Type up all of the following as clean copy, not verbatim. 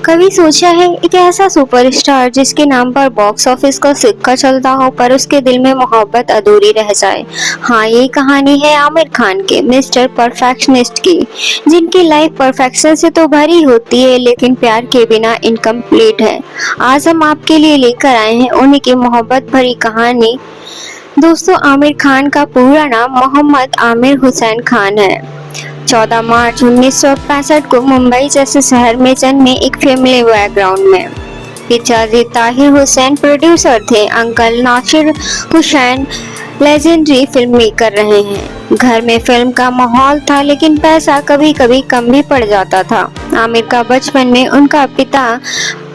कभी सोचा है एक ऐसा सुपरस्टार जिसके नाम पर बॉक्स ऑफिस का सिक्का चलता हो पर उसके दिल में मोहब्बत अधूरी रह जाए। हाँ, ये कहानी है आमिर खान के मिस्टर परफेक्शनिस्ट की, जिनकी लाइफ परफेक्शन से तो भरी होती है लेकिन प्यार के बिना इनकम्प्लीट है। आज हम आपके लिए लेकर आए हैं उन्हीं की मोहब्बत भरी कहानी। दोस्तों, आमिर खान का पूरा नाम मोहम्मद आमिर हुसैन खान है। 14 मार्च 1965 को मुंबई जैसे शहर में जन्मे एक फैमिली बैकग्राउंड में। पिताजी ताहिर हुसैन प्रोड्यूसर थे। Uncle Nasir Hussain legendary film maker रहे हैं। घर में फिल्म का माहौल था लेकिन पैसा कभी कभी कम भी पड़ जाता था। आमिर का बचपन में उनका पिता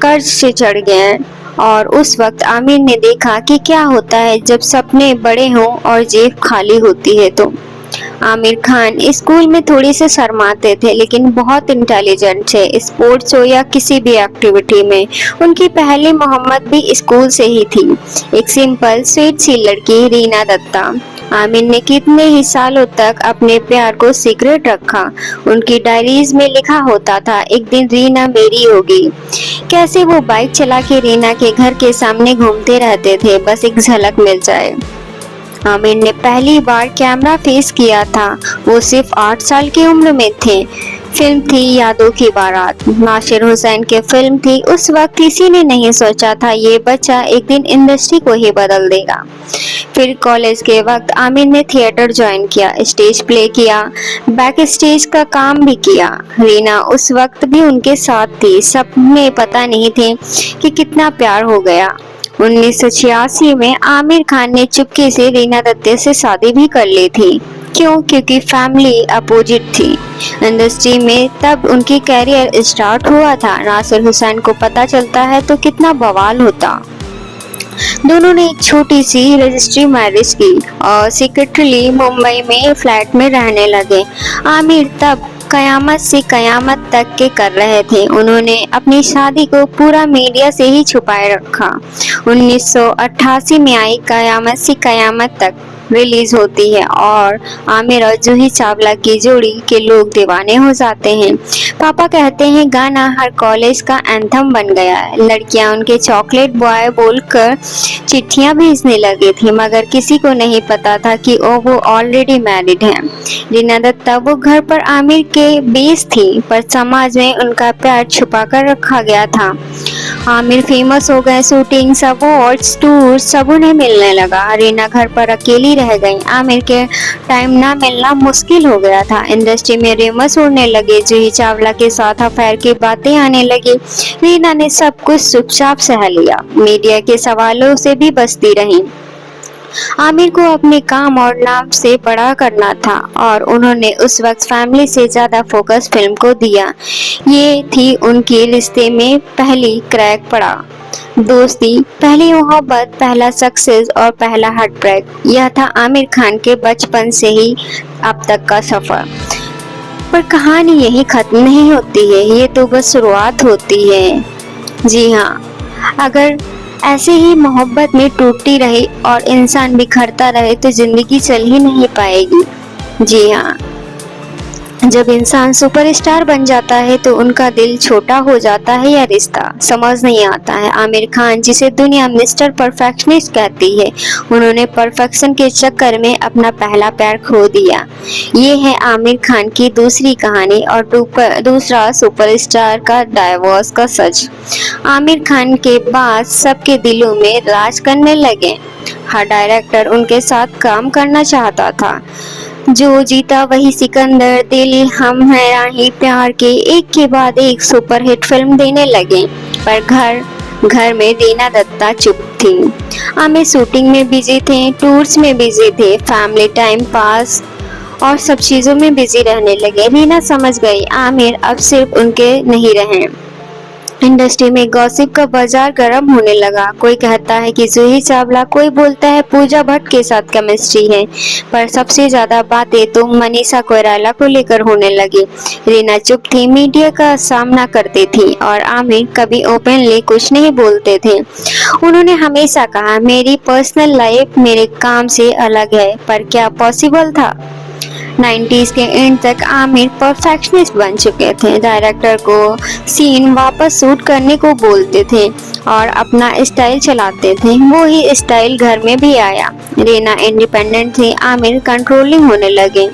कर्ज से चढ़ गए और उस वक्त आमिर ने देखा कि क्या होता है जब सपने बड़े हों और जेब खाली होती है। तो आमिर खान स्कूल में थोड़ी से शर्माते थे लेकिन बहुत इंटेलिजेंट थे। स्पोर्ट्स हो या किसी भी एक्टिविटी में उनकी पहली मोहब्बत भी स्कूल से ही थी। एक सिंपल स्वीट सी लड़की रीना दत्ता। आमिर ने कितने ही सालों तक अपने प्यार को सीक्रेट रखा। उनकी डायरीज में लिखा होता था, एक दिन रीना मेरी होगी। कैसे वो बाइक चला के रीना के घर के सामने घूमते रहते थे, बस एक झलक मिल जाए। आमिर ने पहली बार कैमरा फेस किया था, वो सिर्फ 8 साल की उम्र में थे। फिल्म थी यादों की बारात। नासिर हुसैन की फिल्म थी। उस वक्त किसी ने नहीं सोचा था ये बच्चा एक दिन इंडस्ट्री को ही बदल देगा। फिर कॉलेज के वक्त आमिर ने थिएटर ज्वाइन किया, स्टेज प्ले किया, बैक स्टेज का काम भी किया। रीना उस वक्त भी उनके साथ थी। सब में पता नहीं थे कि कितना प्यार हो गया। 1986 में आमिर खान ने चुपके से रीना दत्ते से शादी भी कर ली थी। क्यों? क्योंकि फैमिली अपोजिट थी। इंडस्ट्री में तब उनकी कैरियर स्टार्ट हुआ था। नासिर हुसैन को पता चलता है तो कितना बवाल होता। दोनों ने एक छोटी सी रजिस्ट्री मैरिज की और सीक्रेटली मुंबई में फ्लैट में रहने लगे। आमिर तब कयामत से कयामत तक के कर रहे थे। उन्होंने अपनी शादी को पूरा मीडिया से ही छुपाए रखा। 1988 में आई कयामत से कयामत तक रिलीज होती है और आमिर और जूही चावला की जोड़ी के लोग दीवाने हो जाते हैं। पापा कहते हैं गाना हर कॉलेज का एंथम बन गया है। लड़कियां उनके चॉकलेट बॉय बोलकर चिट्ठियां भेजने लगी थी, मगर किसी को नहीं पता था कि वो ऑलरेडी मैरिड हैं। रीना दत्ता वो घर पर आमिर के बेस थी, पर समाज में उनका प्यार छुपा कर रखा गया था। आमिर फेमस हो गए, शूटिंग, अवार्ड्स, टूर सब उन्हें मिलने लगा। रीना घर पर अकेली रह गई। आमिर के टाइम ना मिलना मुश्किल हो गया था। इंडस्ट्री में रेमस उड़ने लगे। जूही चावला के साथ अफेयर की बातें आने लगी। रीना ने सब कुछ चुपचाप सह लिया, मीडिया के सवालों से भी बचती रही। आमिर को अपने काम और नाम से बड़ा करना था और उन्होंने उस वक्त फैमिली से ज्यादा फोकस फिल्म को दिया। ये थी उनके रिश्ते में पहली क्रैक पड़ा। दोस्ती, पहली मोहब्बत, पहला सक्सेस और पहला हार्ट ब्रेक। यह था आमिर खान के बचपन से ही अब तक का सफर। पर कहानी यही खत्म नहीं होती है, ये तो बस शुरुआत होती है। जी हाँ, अगर ऐसे ही मोहब्बत में टूटती रहे और इंसान बिखरता रहे तो जिंदगी चल ही नहीं पाएगी। जी हाँ, जब इंसान सुपरस्टार बन जाता है तो उनका दिल छोटा हो जाता है या रिश्ता समझ नहीं आता है। आमिर खान, जिसे दुनिया मिस्टर परफेक्शनिस्ट कहती है, उन्होंने परफेक्शन के चक्कर में अपना पहला प्यार खो दिया। ये है आमिर खान की दूसरी कहानी और दूसरा सुपरस्टार का डाइवोर्स का सच। आमिर खान के बाद सबके दिलों में राज करने लगे। हर डायरेक्टर उनके साथ काम करना चाहता था। जो जीता वही सिकंदर, दिल, हम हैं राही, प्यार के एक के बाद एक सुपरहिट फिल्म देने लगे। पर घर में रीना दत्ता चुप थी। आमिर शूटिंग में बिजी थे, टूर्स में बिजी थे, फैमिली टाइम पास और सब चीजों में बिजी रहने लगे। रीना समझ गई आमिर अब सिर्फ उनके नहीं रहे। इंडस्ट्री में गॉसिप का बाजार गर्म होने लगा। कोई कहता है कि जूही चावला, कोई बोलता है पूजा भट्ट के साथ केमिस्ट्री है, पर सबसे ज्यादा बातें तो मनीषा कोइराला को लेकर होने लगी। रीना चुप थी, मीडिया का सामना करती थी और आमिर कभी ओपनली कुछ नहीं बोलते थे। उन्होंने हमेशा कहा, मेरी पर्सनल लाइफ मेरे काम से अलग है, पर क्या पॉसिबल था? 90s के एंड तक आमिर परफेक्शनिस्ट बन चुके थे। डायरेक्टर को सीन वापस शूट करने को बोलते थे और अपना स्टाइल चलाते थे। वो ही स्टाइल घर में भी आया। रीना इंडिपेंडेंट थी, आमिर कंट्रोलिंग होने लगे।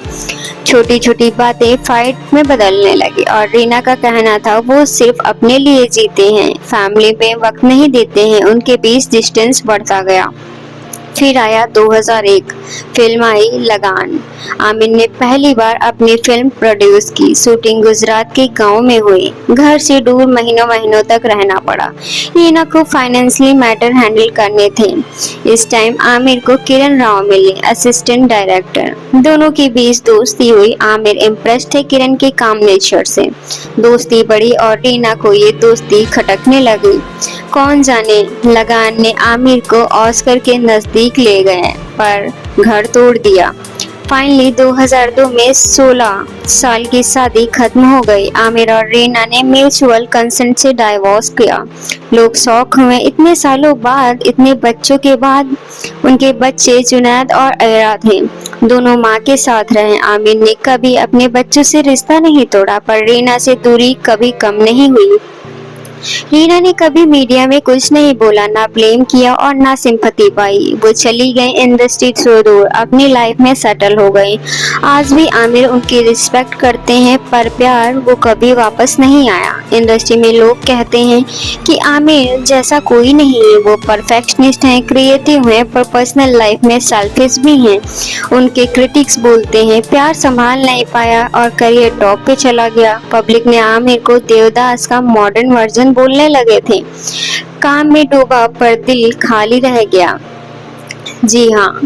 छोटी छोटी बातें फाइट में बदलने लगी और रीना का कहना था वो सिर्फ अपने लिए जीते हैं, फैमिली में वक्त नहीं देते हैं। उनके बीच डिस्टेंस बढ़ता गया। फिर आया 2001, फिल्म आई लगान। आमिर ने पहली बार अपनी फिल्म प्रोड्यूस की। शूटिंग गुजरात के गांव में हुई। घर से दूर महीनों महीनों तक रहना पड़ा। रीना को फाइनेंशियली मैटर हैंडल करने थे। इस टाइम आमिर को किरण राव मिले, असिस्टेंट डायरेक्टर। दोनों के बीच दोस्ती हुई। आमिर इम्प्रेस थे किरण के काम नेचर से। दोस्ती बढ़ी और रीना को ये दोस्ती खटकने लगी। कौन जाने लगान ने आमिर को ऑस्कर के नजदीक ले गए पर घर तोड़ दिया। फाइनली 2002 में 16 साल की शादी खत्म हो गई। आमिर और रीना ने म्यूचुअल कंसेंट से डाइवोर्स किया। लोग शौक हुए, इतने सालों बाद, इतने बच्चों के बाद। उनके बच्चे जुनैद और अयरा थे। दोनों माँ के साथ रहे। आमिर ने कभी अपने बच्चों से रिश्ता नहीं तोड़ा पर रीना से दूरी कभी कम नहीं हुई। रीना ने कभी मीडिया में कुछ नहीं बोला, ना ब्लेम किया और ना सिंपैथी पाई। वो चली गई इंडस्ट्री से दूर, अपनी लाइफ में सेटल हो गई। आज भी आमिर उनकी रिस्पेक्ट करते हैं पर प्यार वो कभी वापस नहीं आया। इंडस्ट्री में लोग कहते हैं कि आमिर जैसा कोई नहीं है। वो परफेक्शनिस्ट हैं, क्रिएटिव हैं पर पर्सनल लाइफ में सेल्फिश भी हैं। उनके क्रिटिक्स बोलते हैं प्यार संभाल नहीं पाया और करियर टॉप पे चला गया। पब्लिक ने आमिर को देवदास का मॉडर्न वर्जन बोलने लगे थे। काम में डूबा पर दिल खाली रह गया। जी हाँ,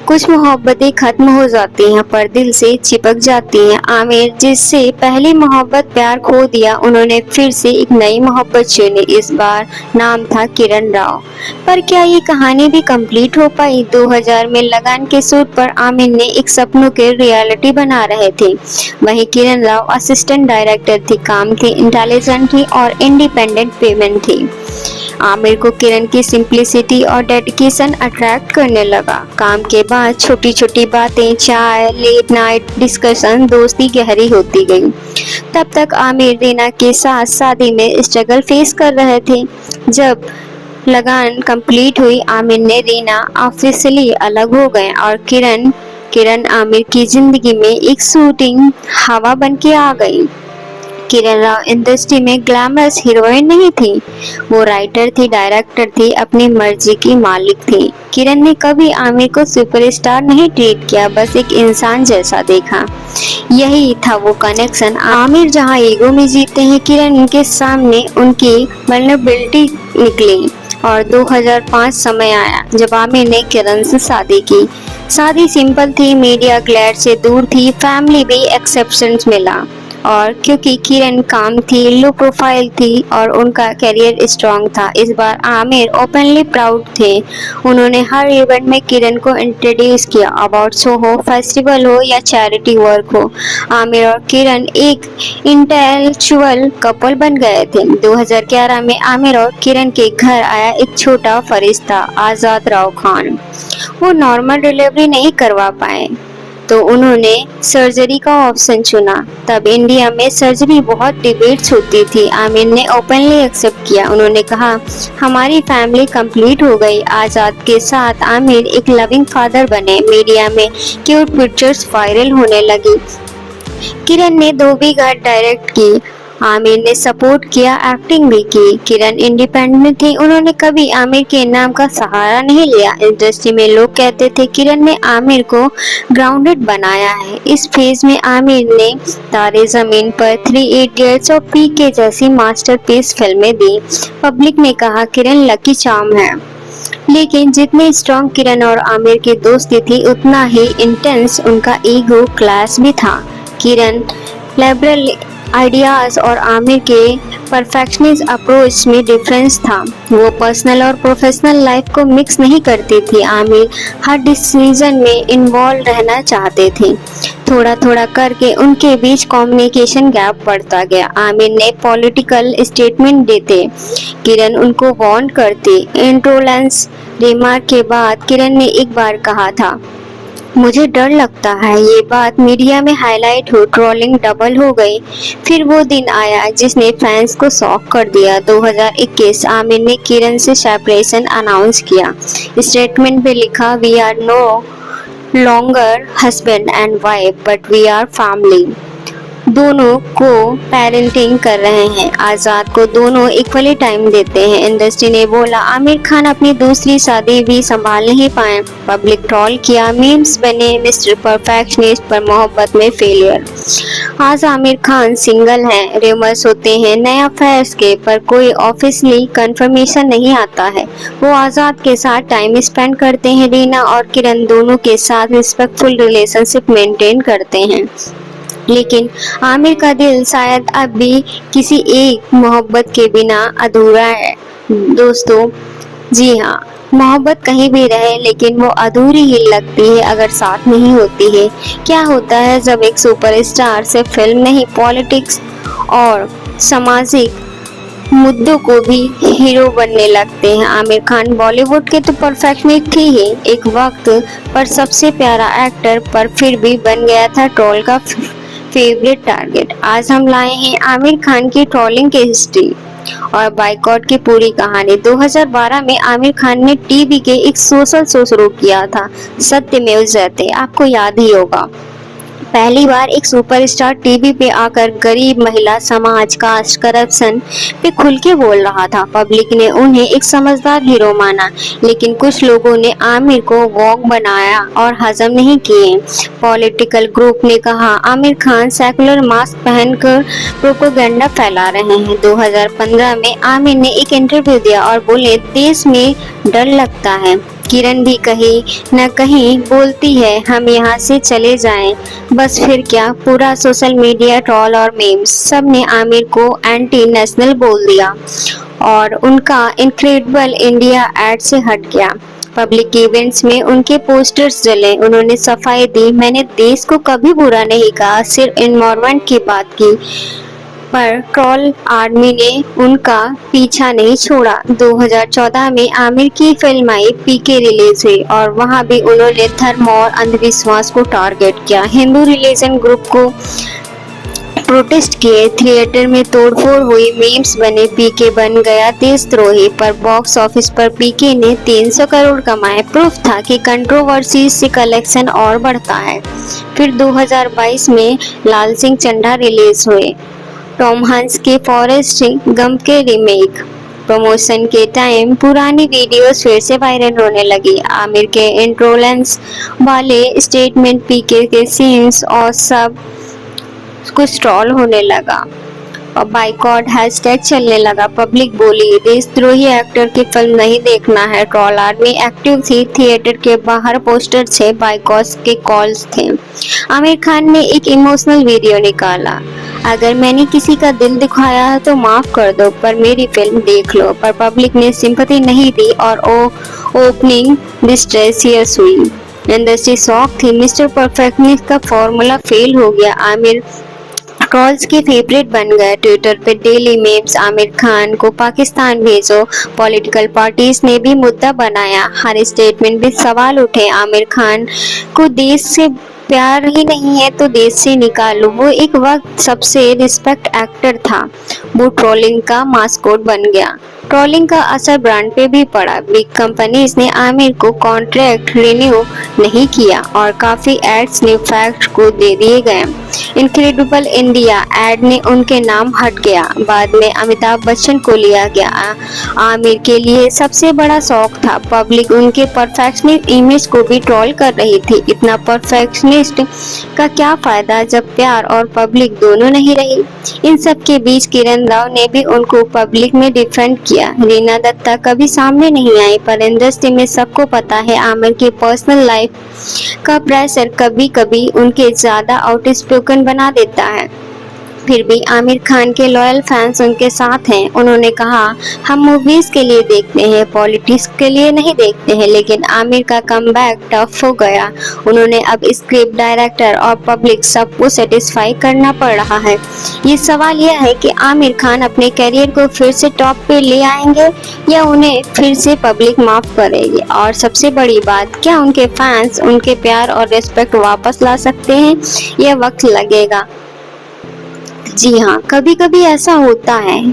कुछ मोहब्बतें खत्म हो जाती हैं पर दिल से चिपक जाती हैं। आमिर जिससे पहली मोहब्बत प्यार खो दिया, उन्होंने फिर से एक नई मोहब्बत चुनी। इस बार नाम था किरण राव। पर क्या ये कहानी भी कंप्लीट हो पाई? 2000 में लगान के शूट पर आमिर ने एक सपनों के रियलिटी बना रहे थे। वहीं किरण राव असिस्टेंट डायरेक्टर थी, काम थी, इंटेलिजेंट थी और इंडिपेंडेंट पेमेंट थी। आमिर को किरण की सिंप्लिसिटी और डेडिकेशन अट्रैक्ट करने लगा। काम के बाद छोटी छोटी बातें, चाय, लेट नाइट डिस्कशन, दोस्ती गहरी होती गई। तब तक आमिर रीना के साथ शादी में स्ट्रगल फेस कर रहे थे। जब लगान कंप्लीट हुई, आमिर ने रीना ऑफिशियली अलग हो गए और किरण आमिर की जिंदगी में एक शूटिंग हवा बन के आ गई। किरण राव इंडस्ट्री में ग्लैमरस हीरोइन नहीं थी। वो राइटर थी, डायरेक्टर थी, अपनी मर्जी की मालिक थी। किरण ने कभी आमिर को सुपरस्टार नहीं ट्रीट किया, बस एक इंसान जैसा देखा। यही था वो कनेक्शन। आमिर जहां ईगो में जीते हैं, किरण उनके सामने उनकी वल्नरेबिलिटी निकली। और 2005 समय आया जब आमिर ने किरण से शादी की। शादी सिंपल थी, मीडिया ग्लैड से दूर थी, फैमिली भी एक्सेप्शंस मिला। और क्योंकि किरण काम थी, लो प्रोफाइल थी और उनका करियर स्ट्रॉन्ग था। इस बार आमिर ओपनली प्राउड थे। उन्होंने हर इवेंट में किरण को इंट्रोड्यूस किया, अवार्ड शो हो, फेस्टिवल हो या चैरिटी वर्क हो। आमिर और किरण एक इंटेलेक्चुअल कपल बन गए थे। 2011 में आमिर और किरण के घर आया एक छोटा फरिश्ता, आजाद राव खान। वो नॉर्मल डिलीवरी नहीं करवा पाए तो उन्होंने सर्जरी का ऑप्शन चुना। तब इंडिया में सर्जरी बहुत डिबेट्स होती थी। आमिर ने ओपनली एक्सेप्ट किया। उन्होंने कहा हमारी फैमिली कंप्लीट हो गई। आजाद के साथ आमिर एक लविंग फादर बने। मीडिया में क्यूट पिक्चर्स वायरल होने लगी। किरण ने धोबी घाट डायरेक्ट की, आमिर ने सपोर्ट किया, एक्टिंग भी की। किरण इंडिपेंडेंट थी, उन्होंने कभी आमिर के नाम का सहारा नहीं लिया। इंडस्ट्री में लोग कहते थे किरण ने आमिर को ग्राउंडेड बनाया है। इस फेज में आमिर ने तारे जमीन पर, 3 इडियट्स और पीके जैसी मास्टरपीस फिल्में दी। पब्लिक ने कहा किरण लकी चार्म है। लेकिन जितनी स्ट्रॉन्ग किरण और आमिर की दोस्ती थी, उतना ही इंटेंस उनका ईगो क्लैश भी था। किरण लिबरल आइडियाज और आमिर के परफेक्शनिस्ट अप्रोच में डिफरेंस था। वो पर्सनल और प्रोफेशनल लाइफ को मिक्स नहीं करती थी। आमिर हर डिसीजन में इन्वॉल्व रहना चाहते थे। थोड़ा थोड़ा करके उनके बीच कम्युनिकेशन गैप बढ़ता गया। आमिर ने पॉलिटिकल स्टेटमेंट देते, किरण उनको वार्न करती। इंटॉलरेंस रिमार्क के बाद किरण ने एक बार कहा था मुझे डर लगता है ये बात मीडिया में हाईलाइट हो, ट्रोलिंग डबल हो गई। फिर वो दिन आया जिसने फैंस को शॉक कर दिया। 2021 आमिर ने किरण से सेपरेशन अनाउंस किया। स्टेटमेंट में लिखा, we are no longer husband and wife but we are family. दोनों को पेरेंटिंग कर रहे हैं। आजाद को दोनों इक्वली टाइम देते हैं। इंडस्ट्री ने बोला आमिर खान अपनी दूसरी शादी भी संभाल नहीं पाए। पब्लिक ट्रोल किया, मीम्स बने, मिस्टर परफेक्शनिस्ट पर मोहब्बत में फेलियर। आज आमिर खान सिंगल हैं। रूमर्स होते हैं नए अफेयर्स के, पर कोई ऑफिशियली कंफर्मेशन नहीं आता है। वो आजाद के साथ टाइम स्पेंड करते हैं। रीना और किरण दोनों के साथ रिस्पेक्टफुल रिलेशनशिप मेंटेन करते हैं। लेकिन आमिर का दिल शायद अब भी किसी एक मोहब्बत के बिना अधूरा है। दोस्तों, जी हाँ, मोहब्बत कहीं भी रहे लेकिन वो अधूरी ही लगती है अगर साथ नहीं होती है। क्या होता है जब एक सुपरस्टार से फिल्म नहीं, पॉलिटिक्स और सामाजिक मुद्दों को भी हीरो बनने लगते हैं। आमिर खान बॉलीवुड के तो परफेक्शनिस्ट ही है एक वक्त पर, सबसे प्यारा एक्टर, पर फिर भी बन गया था ट्रोल का फेवरेट टारगेट। आज हम लाए हैं आमिर खान की ट्रोलिंग की हिस्ट्री और बाइकॉट की पूरी कहानी। 2012 में आमिर खान ने टीवी के एक सोशल शो शुरू किया था, सत्यमेव जयते, आपको याद ही होगा। पहली बार एक सुपरस्टार टीवी पे आकर गरीब, महिला, समाज, कास्ट, करप्शन पे खुल के बोल रहा था। पब्लिक ने उन्हें एक समझदार हीरो माना, लेकिन कुछ लोगों ने आमिर को वॉक बनाया और हजम नहीं किए। पॉलिटिकल ग्रुप ने कहा आमिर खान सेकुलर मास्क पहनकर प्रोपेगेंडा फैला रहे हैं। 2015 में आमिर ने एक इंटरव्यू दिया और बोले देश में डर लगता है। किरण भी कहीं न कहीं बोलती है हम यहाँ से चले जाएं, बस फिर क्या। पूरा सोशल मीडिया, ट्रोल और मीम्स सब ने आमिर को एंटी नेशनल बोल दिया और उनका इनक्रेडिबल इंडिया एड से हट गया। पब्लिक इवेंट्स में उनके पोस्टर्स जले। उन्होंने सफाई दी, मैंने देश को कभी बुरा नहीं कहा, सिर्फ एनवायरनमेंट की बात की। पर ट्रोल आर्मी ने उनका पीछा नहीं छोड़ा। 2014 में आमिर की फिल्म आई पीके रिलीज हुई और वहां भी उन्होंने धर्म और अंधविश्वास को टारगेट किया। हिंदू रिलीजन ग्रुप को प्रोटेस्ट किए, थिएटर में तोड़फोड़ हुई, मीम्स बने, पीके बन गया देशद्रोही। पर बॉक्स ऑफिस पर पीके ने 300 करोड़ कमाए। प्रूफ था कि कंट्रोवर्सी से कलेक्शन और बढ़ता है। फिर 2022 में लाल सिंह चड्ढा रिलीज हुए, टॉम हंस के फॉरेस्ट गंप के रीमेक। प्रमोशन के टाइम पुरानी वीडियोस फिर से वायरल होने लगी। आमिर के इंट्रोलेंस वाले स्टेटमेंट, पीके के सीन्स और सब कुछ ट्रोल होने लगा और बाइकॉट हैशटैग चलने लगा। पब्लिक बोली देशद्रोही एक्टर की फिल्म नहीं देखना है। ट्रोल आर्मी एक्टिव थी, थिएटर के बाहर पोस्टर थे, बाइकॉट के कॉल्स थे। आमिर खान ने एक इमोशनल वीडियो निकाला, अगर मैंने किसी का दिल दुखाया है तो माफ कर दो, पर मेरी फिल्म देख लो। पर पब्लिक ने सिंपैथी नहीं दी और ओपनिंग डिस्ट्रेसियस हुई। इंडस्ट्री शॉक थी, मिस्टर परफेक्टनेस का फॉर्मूला फेल हो गया। आमिर ट्रोल्स के फेवरेट बन गए। ट्विटर पे डेली मीम्स, आमिर खान को पाकिस्तान भेजो। पॉलिटिकल पार्टीज ने भी मुद्दा बनाया, हर स्टेटमेंट में सवाल उठे। आमिर खान को देश से प्यार ही नहीं है तो देश से निकालो। वो एक वक्त सबसे रिस्पेक्ट एक्टर था, वो ट्रोलिंग का मास्कोट बन गया। ट्रोलिंग का असर ब्रांड पे भी पड़ा। बिग कंपनीज ने आमिर को कॉन्ट्रैक्ट रिन्यू नहीं किया और काफी एड्स ने फैक्ट को दे दिए गए। इनक्रेडिबल इंडिया एड ने उनके नाम हट गया। बाद में अमिताभ बच्चन को लिया गया। आमिर के लिए सबसे बड़ा शौक था, पब्लिक उनके परफेक्शनिस्ट इमेज को भी ट्रोल कर रही थी। इतना परफेक्शनिस्ट का क्या फायदा जब प्यार और पब्लिक दोनों नहीं रही। इन सब के बीच किरण राव ने भी उनको पब्लिक में डिफेंड किया। रीना दत्ता कभी सामने नहीं आई, पर इंडस्ट्री में सबको पता है आमिर की पर्सनल लाइफ का प्रेशर कभी कभी उनके ज्यादा आउटस्पोकन बना देता है। फिर भी आमिर खान के लॉयल फैंस उनके साथ हैं। उन्होंने कहा, हम मूवीज के लिए देखते हैं, पॉलिटिक्स के लिए नहीं देखते हैं। लेकिन आमिर का कमबैक टफ हो गया। उन्होंने अब स्क्रिप्ट, डायरेक्टर और पब्लिक सबको सेटिस्फाई करना पड़ रहा है। ये सवाल यह है कि आमिर खान अपने करियर को फिर से टॉप पे ले आएंगे या उन्हें फिर से पब्लिक माफ करेगी। और सबसे बड़ी बात, क्या उनके फैंस उनके प्यार और रिस्पेक्ट वापस ला सकते हैं? यह वक्त लगेगा। जी हाँ, कभी कभी ऐसा होता है।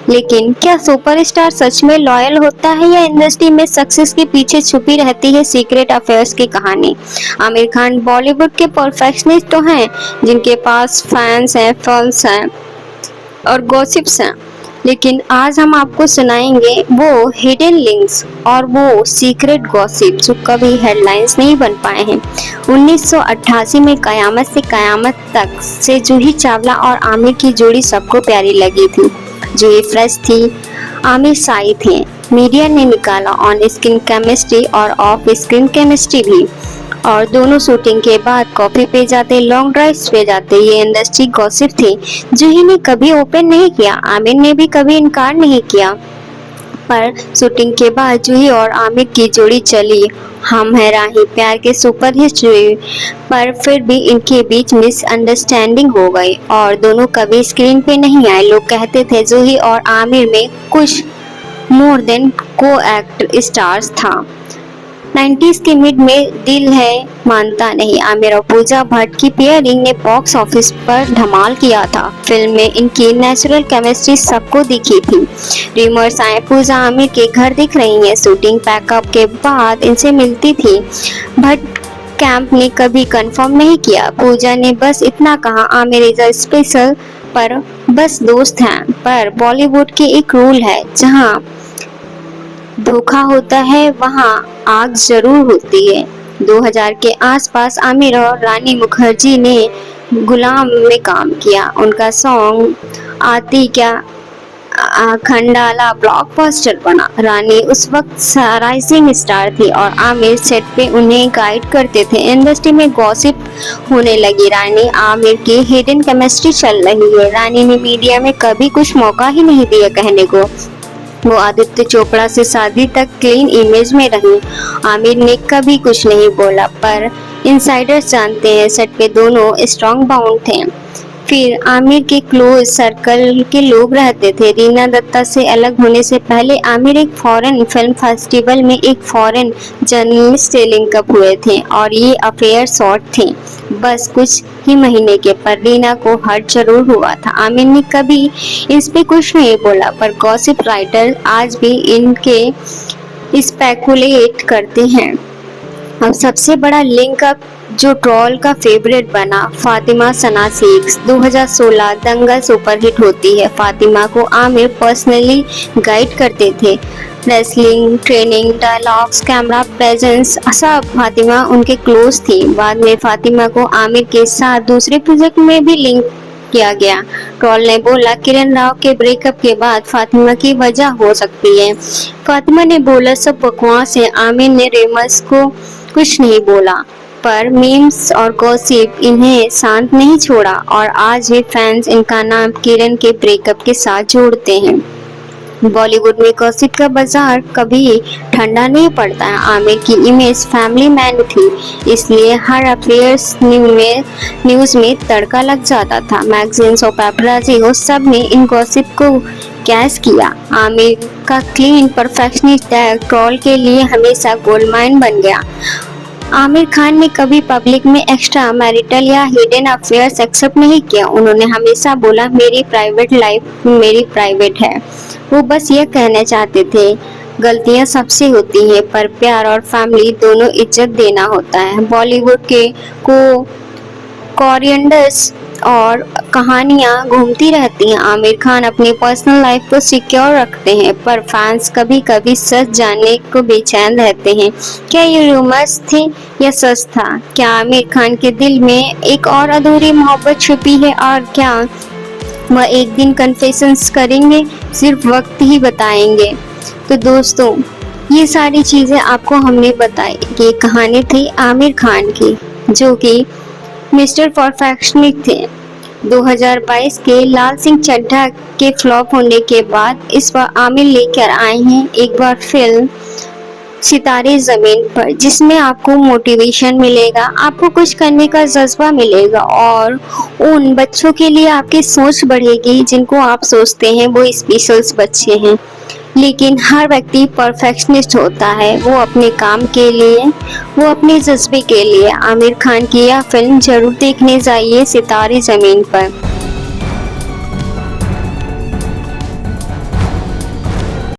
लेकिन क्या सुपरस्टार सच में लॉयल होता है या इंडस्ट्री में सक्सेस के पीछे छुपी रहती है सीक्रेट अफेयर्स की कहानी? आमिर खान बॉलीवुड के परफेक्शनिस्ट तो हैं, जिनके पास फैंस हैं, फिल्म्स हैं और गॉसिप्स हैं। लेकिन आज हम आपको सुनाएंगे वो हिडन लिंक्स और वो सीक्रेट गॉसिप जो कभी हेडलाइंस नहीं बन पाए हैं। 1988 में कयामत से कयामत तक से जूही चावला और आमिर की जोड़ी सबको प्यारी लगी थी। जूही फ्रेश थी, आमिर शाही थे। मीडिया ने निकाला ऑन स्क्रीन केमिस्ट्री और ऑफ स्क्रीन केमिस्ट्री भी, और दोनों शूटिंग के बाद कॉफी पे जाते, लॉन्ग ड्राइव्स पे जाते। ये इंडस्ट्री गॉसिप थी। जूही ने कभी ओपन नहीं किया, आमिर ने भी कभी इनकार नहीं किया। पर शूटिंग के बाद जूही और आमिर की जोड़ी चली, हम है राही, प्यार के सुपरहिट हुए। पर फिर भी इनके बीच मिसअंडरस्टैंडिंग हो गई और दोनों कभी स्क्रीन पे नहीं आए। लोग कहते थे जूही और आमिर में कुछ मोर देन को एक्ट स्टार्स था। 90s के मिड में दिल है मानता नहीं, आमिर और पूजा भट्ट की पेयरिंग ने बॉक्स ऑफिस पर धमाल किया था। फिल्म में इनकी नेचुरल केमिस्ट्री सबको दिखी थी। रूमर्स आए पूजा आमिर के घर दिख रही हैं, शूटिंग पैकअप के बाद इनसे मिलती थी। भट्ट कैंप ने कभी कंफर्म नहीं किया। पूजा ने बस इतना कहा, आमिर इज अ स्पेशल, पर बस दोस्त हैं। पर बॉलीवुड के एक रूल है, जहाँ धोखा होता है वहाँ आग जरूर होती है। 2000 के आसपास आमिर और रानी मुखर्जी ने गुलाम में काम किया। उनका सॉन्ग आती क्या खंडाला ब्लॉकबस्टर बना। रानी उस वक्त राइजिंग स्टार थी और आमिर सेट पे उन्हें गाइड करते थे। इंडस्ट्री में गॉसिप होने लगी, रानी आमिर की हिडन केमिस्ट्री चल रही है। रानी ने मीडिया में कभी कुछ मौका ही नहीं दिया कहने को। वो आदित्य चोपड़ा से शादी तक क्लीन इमेज में रही। आमिर ने कभी कुछ नहीं बोला, पर इनसाइडर्स जानते हैं सेट पे दोनों स्ट्रॉन्ग बाउंड थे। फिर आमिर के क्लोज सर्कल के लोग रहते थे। रीना दत्ता से अलग होने से पहले आमिर एक फॉरेन फिल्म फेस्टिवल में एक फॉरेन जर्नलिस्ट से लिंकअप हुए थे और ये अफेयर शॉर्ट थे, बस कुछ ही महीने के। पर रीना को हर्ट जरूर हुआ था। आमिर ने कभी इस पे कुछ नहीं बोला, पर गॉसिप राइटर आज भी इनके स्पेकुलेट करते हैं। अब सबसे बड़ा लिंकअप जो ट्रोल का फेवरेट बना, फातिमा सना शेख। 2016 दंगल सुपरहिट होती है। फातिमा को आमिर पर्सनली गाइड करते थे, wrestling, training, dialogues, camera presence, सब फातिमा उनके क्लोज थी। बाद में फातिमा को आमिर के साथ दूसरे प्रोजेक्ट में भी लिंक किया गया। ट्रोल ने बोला किरण राव के ब्रेकअप के बाद फातिमा की वजह हो सकती है। फातिमा ने बोला सब बकवास है। आमिर ने रेमस को कुछ नहीं बोला, पर मीम्स और गॉसिप इन्हें शांत नहीं छोड़ा और आज भी फैंस इनका नाम किरण के ब्रेकअप के साथ जोड़ते हैं। बॉलीवुड में गॉसिप का बाजार कभी ठंडा नहीं पड़ता है। आमिर की इमेज फैमिली मैन थी, इसलिए हर अफेयर्स न्यूज में तड़का लग जाता था। मैगजीन्स और पेपराजी हो, सब ने इन गॉसिप को कैच किया। आमिर का क्लीन परफेक्शनिस्ट टैग ट्रोल के लिए हमेशा गोल्डमाइन बन गया। आमिर खान ने कभी पब्लिक में एक्स्ट्रा मैरिटल या हिडन अफेयर्स एक्सेप्ट नहीं किया। उन्होंने हमेशा बोला मेरी प्राइवेट लाइफ मेरी प्राइवेट है। वो बस ये कहना चाहते थे गलतियां सबसे होती हैं, पर प्यार और फैमिली दोनों इज्जत देना होता है। बॉलीवुड के कोरिएंडर्स और कहानियां घूमती रहती हैं। आमिर खान अपनी पर्सनल लाइफ को सिक्योर रखते हैं, पर फैंस कभी कभी सच जानने को बेचैन रहते हैं। क्या ये रूमर्स थे या सच था? क्या आमिर खान के दिल में एक और अधूरी मोहब्बत छुपी है और क्या वह एक दिन कन्फेशंस करेंगे? सिर्फ वक्त ही बताएंगे। तो दोस्तों, ये सारी चीजें आपको हमने बताई कि कहानी थी आमिर खान की, जो कि मिस्टर परफेक्शनिस्ट थे। 2022 के लाल सिंह चड्ढा के फ्लॉप होने के बाद इस बार आमिर लेकर आए हैं एक बार फिल्म सितारे जमीन पर, जिसमें आपको मोटिवेशन मिलेगा, आपको कुछ करने का जज्बा मिलेगा और उन बच्चों के लिए आपकी सोच बढ़ेगी जिनको आप सोचते हैं वो स्पेशल्स बच्चे हैं। लेकिन हर व्यक्ति परफेक्शनिस्ट होता है, वो अपने काम के लिए, वो अपने जज्बे के लिए। आमिर खान की यह फिल्म जरूर देखने जाइए, सितारे जमीन पर।